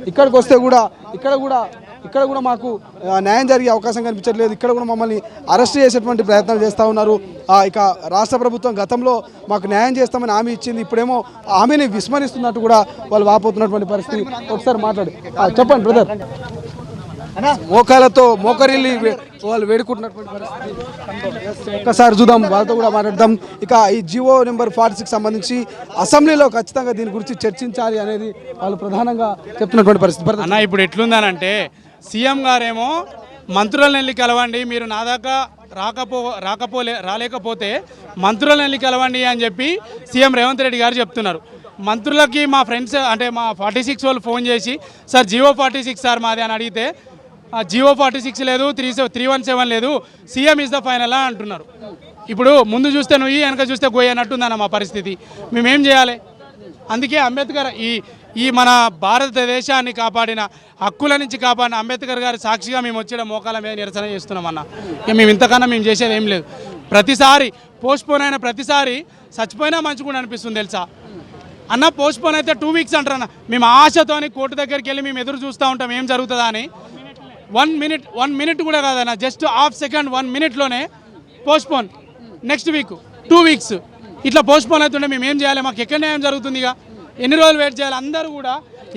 ఇక్కడికి వస్తే కూడా ఇక్కడ కూడా మాకు న్యాయం జరిగే అవకాశం కనిపించట్లేదు. ఇక్కడ కూడా మమ్మల్ని అరెస్ట్ చేసేటువంటి ప్రయత్నాలు చేస్తూ ఉన్నారు. ఇక రాష్ట్ర ప్రభుత్వం గతంలో మాకు న్యాయం చేస్తామని హామీ ఇచ్చింది, ఇప్పుడేమో హామీని విస్మరిస్తున్నట్టు కూడా వాళ్ళు వాపోతున్నటువంటి పరిస్థితి. ఒకసారి మాట్లాడి చెప్పండి బ్రదర్. మోకాలతో మోకరిల్లి వాళ్ళు వేడుకుంటున్నటువంటి పరిస్థితి. ఒక్కసారి చూద్దాం, వాళ్ళతో కూడా మాట్లాడదాం. ఇక ఈ జీవో నెంబర్ 46 సంబంధించి అసెంబ్లీలో ఖచ్చితంగా దీని గురించి చర్చించాలి అనేది వాళ్ళు ప్రధానంగా చెప్తున్నటువంటి పరిస్థితి. అన్న ఇప్పుడు ఎట్లుందనంటే సీఎం గారేమో మంత్రులను వెళ్ళి కలవండి, మీరు నా దాకా రాలేకపోతే మంత్రులను వెళ్ళి కలవండి అని చెప్పి సీఎం రేవంత్ రెడ్డి గారు చెప్తున్నారు. మంత్రులకి మా ఫ్రెండ్స్ అంటే మా 46 వాళ్ళు ఫోన్ చేసి సార్ జీవో 46 సార్ మాది అని అడిగితే జీవో 46 లేదు, 317 లేదు, సీఎం ఇస్ ద ఫైనల్ అని అంటున్నారు. ఇప్పుడు ముందు చూస్తే నువ్వు వెనక చూస్తే గోయనట్టుందన్న మా పరిస్థితి. మేమేం చేయాలి? అందుకే అంబేద్కర్ ఈ మన భారతదేశాన్ని కాపాడిన హక్కుల నుంచి కాపాడిన అంబేద్కర్ గారి సాక్షిగా మేము వచ్చే మోకాల మీద నిరసన చేస్తున్నామన్న. ఇక మేము ఇంతకన్నా మేము చేసేది ఏం లేదు. ప్రతిసారి పోస్ట్పోన్ అయిన ప్రతిసారి చచ్చిపోయినా మంచిగా అనిపిస్తుంది తెలుసా అన్న. పోస్ట్పోన్ అయితే 2 వీక్స్ అంటారన్న. మేము ఆశతోని కోర్టు దగ్గరికి వెళ్ళి మేము ఎదురు చూస్తూ ఉంటాం ఏం జరుగుతుందా అని. 1 మినిట్ కూడా కాదన్న, జస్ట్ హాఫ్ సెకండ్ 1 మినిట్లోనే పోస్ట్పోన్, నెక్స్ట్ వీక్ 2 వీక్స్ ఇట్లా పోస్ట్పోన్ అవుతుంటే మేము ఏం చేయాలి? మాకు ఎక్కడ న్యాయం జరుగుతుంది? ఇక ఎన్ని రోజులు వెయిట్ చేయాలి? అందరూ కూడా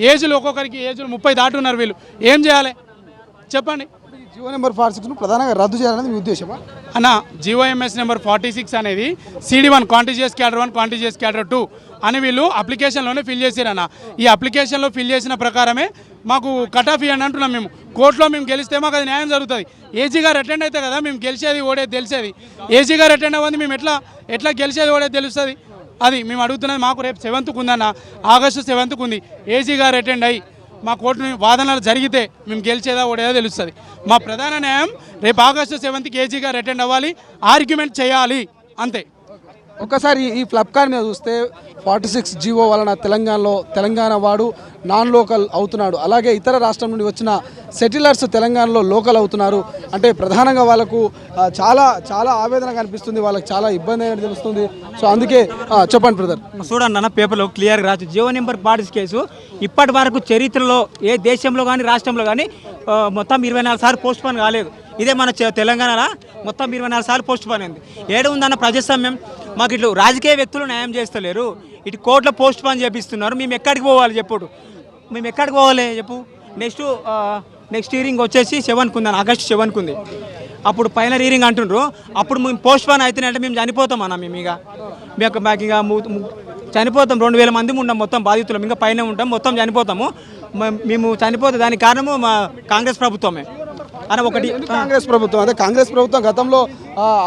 ఏజ్లు ఒక్కొక్కరికి ఏజ్లు 30 దాటున్నారు. వీళ్ళు ఏం చేయాలి చెప్పండి? జీవో నెంబర్ 46ను ప్రధానంగా రద్దు చేయాలనేది మీ ఉద్దేశమా అన్న? జీవోఎంఎస్ నెంబర్ 46 అనేది CD1 contiguous cadre 1 contiguous cadre 2 అని వీళ్ళు అప్లికేషన్లోనే ఫిల్ చేశారన్న. ఈ అప్లికేషన్లో ఫిల్ చేసిన ప్రకారమే మాకు కట్ ఆఫ్ ఇవ్వండి అంటున్నాం. మేము కోర్టులో మేము గెలిస్తే మాకు అది న్యాయం జరుగుతుంది. ఏజీ గారు అటెండ్ అయితే కదా మేము గెలిచేది ఓడేది తెలిసేది. ఏజీ గారు అటెండ్ అవ్వండి, మేము ఎట్లా గెలిచేది ఓడేది తెలుస్తుంది. అది మేము అడుగుతున్నది. మాకు రేపు 7th ఉందన్న, ఆగస్టు 7th ఉంది. ఏజీ గారు అటెండ్ అయ్యి మా కోర్టు వాదనలు జరిగితే మేము గెలిచేదా ఓడేదా తెలుస్తుంది. మా ప్రధాన న్యాయం రేపు ఆగస్టు 7th ఏజీ గారు అటెండ్ అవ్వాలి, ఆర్గ్యుమెంట్ చేయాలి, అంతే. ఒక్కసారి ఈ ఫ్లిప్కార్ట్ మీద చూస్తే 46 జీవో వలన తెలంగాణ వాడు నాన్ లోకల్ అవుతున్నాడు. అలాగే ఇతర రాష్ట్రం నుండి వచ్చిన సెటిలర్స్ తెలంగాణలో లోకల్ అవుతున్నారు. అంటే ప్రధానంగా వాళ్ళకు చాలా ఆవేదన కనిపిస్తుంది, వాళ్ళకి చాలా ఇబ్బంది అయినట్టు తెలుస్తుంది. సో అందుకే చెప్పండి బ్రదర్. చూడండి అన్న, పేపర్లో క్లియర్గా రాచ్చు. జీవో నెంబర్ 46 కేసు ఇప్పటి వరకు చరిత్రలో ఏ దేశంలో కానీ రాష్ట్రంలో కానీ మొత్తం 24 సార్లు పోస్ట్ పోన్ కాలేదు. ఇదే మన తెలంగాణలో మొత్తం 24 సార్లు పోస్ట్ పోన్ అయింది. ఏడు ఉందన్న ప్రజాస్వామ్యం? మాకు ఇట్లు రాజకీయ వ్యక్తులు న్యాయం చేస్తలేరు, ఇటు కోర్టులో పోస్ట్ పోన్ చేపిస్తున్నారు. మేము ఎక్కడికి పోవాలి చెప్పుడు? మేము ఎక్కడికి పోవాలి చెప్పు? నెక్స్ట్ హీరింగ్ వచ్చేసి 7th ఉందన్న, ఆగస్టు 7th ఉంది. అప్పుడు ఫైనల్ హీరింగ్ అంటుండ్రు. అప్పుడు మేము పోస్ట్ పోన్ అవుతున్నాయంటే మేము చనిపోతాం అన్న. మేము మాకు ఇక చనిపోతాం. 2000 మంది ఉన్నాం మొత్తం బాధితులు, ఇంకా పైన ఉంటాం, మొత్తం చనిపోతాము. మేము చనిపోతే దానికి కారణము మా కాంగ్రెస్ ప్రభుత్వమే అని ఒకటి. కాంగ్రెస్ ప్రభుత్వం అదే కాంగ్రెస్ ప్రభుత్వం గతంలో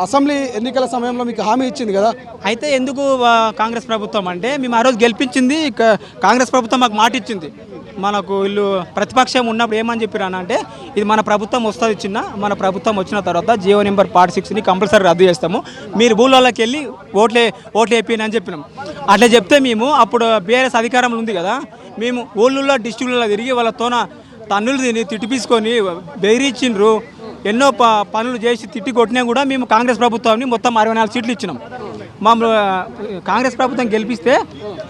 అసెంబ్లీ ఎన్నికల సమయంలో మీకు హామీ ఇచ్చింది కదా. అయితే ఎందుకు కాంగ్రెస్ ప్రభుత్వం అంటే మేము ఆ రోజు గెలిపించింది కాంగ్రెస్ ప్రభుత్వం. మాకు మాట ఇచ్చింది. మనకు వీళ్ళు ప్రతిపక్షం ఉన్నప్పుడు ఏమని చెప్పారు అంటే ఇది మన ప్రభుత్వం వస్తుంది, మన ప్రభుత్వం వచ్చిన తర్వాత జీవో నెంబర్ 46ని కంపల్సరీ రద్దు చేస్తాము, మీరు ఊళ్ళోకి వెళ్ళి ఓట్లు వేపిని అని చెప్పినాం. అట్లా చెప్తే మేము అప్పుడు బీఆర్ఎస్ అధికారంలో ఉంది కదా, మేము ఊళ్ళల్లో డిస్ట్రిక్ట్లో తిరిగి వాళ్ళతోన తన్నులు తిని తిట్టిపించుకొని బెదిరించిండ్రు. ఎన్నో పనులు చేసి తిట్టి కొట్టినా కూడా మేము కాంగ్రెస్ ప్రభుత్వాన్ని మొత్తం 64 సీట్లు ఇచ్చినాం. మమ్మల్ని కాంగ్రెస్ ప్రభుత్వం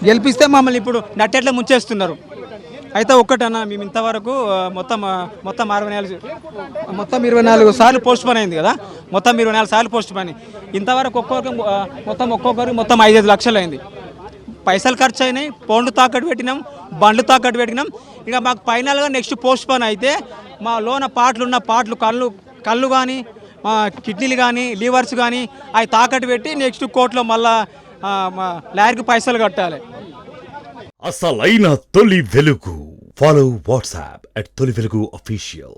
గెలిపిస్తే మమ్మల్ని ఇప్పుడు నట్టెట్లా ముంచేస్తున్నారు. అయితే ఒక్కటన్నా, మేము ఇంతవరకు మొత్తం 24 సార్లు పోస్ట్ పోన్ అయింది కదా, మొత్తం 24 సార్లు పోస్ట్ పోన్. ఇంతవరకు ఒక్కొక్కరికి మొత్తం 5-5 లక్షలు అయింది. పైసలు ఖర్చు అయినాయి, ఫోన్లు తాకట్టు పెట్టినాం, బండ్లు తాకట్టు పెట్టినాం. ఇక మాకు ఫైనల్గా నెక్స్ట్ పోస్ట్ పోన్ అయితే మా లోన పాటలు కళ్ళు కానీ కిడ్నీలు కానీ లివర్స్ కానీ అవి తాకట్టు పెట్టి నెక్స్ట్ కోర్టులో మళ్ళా లారీకి పైసలు కట్టాలి. అసలైన తొలి వెలుగు. ఫాలో వాట్సాప్ @తొలి వెలుగు official.